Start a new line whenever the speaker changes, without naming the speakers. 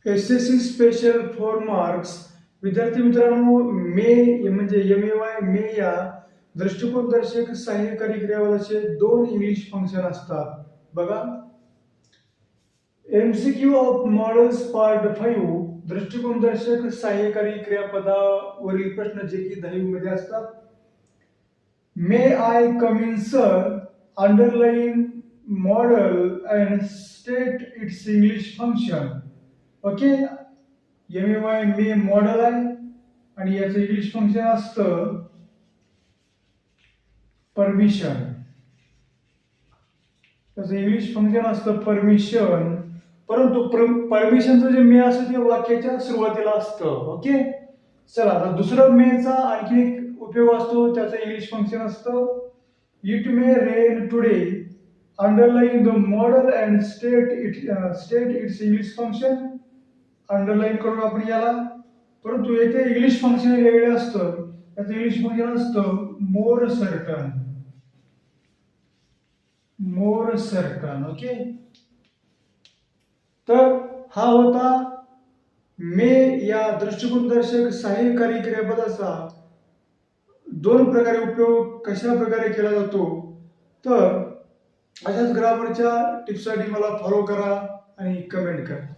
SSC special 4 marks. विद्यार्थी मित्रांनो, मे म्हणजे MEY मे या दृष्टिकोनदर्शक सहाय्यकारी क्रियापदाचे 2 इंग्लिश फंक्शन असतात. बघा, MCQ ऑफ मॉडेल्स पार्ट 5 दृष्टिकोनदर्शक सहाय्यकारी क्रियापदावरील प्रश्न जे की 10वी मध्ये असतात. May I come in sir, underline modal and state its English function. Okay, MEY may modal आहे आणि याचं इंग्लिश फंक्शन असतं परमिशन. त्याचं इंग्लिश फंक्शन असतं परमिशन, परंतु परमिशनचं जे मे असतं ते वाक्याच्या सुरुवातीला असतं. ओके, चला आता दुसरं मेचा आणखी एक उपयोग असतो, त्याचं इंग्लिश फंक्शन असतं it may rain today, underline the model and state its English function. Underline करून आपण याला, परंतु येथे इंग्लिश फंक्शन वेगळे असतं. त्याचं इंग्लिश फंक्शन असतं मोर सर्टन. मोर सर्टन. ओके, तर हा होता मे या दृष्टिकोनदर्शक सहाय्यकारी क्रियापदाचा 2 प्रकारे उपयोग कशा प्रकारे केला जातो. तर अशाच ग्रामरच्या टिप्ससाठी मला फॉलो करा आणि कमेंट करा.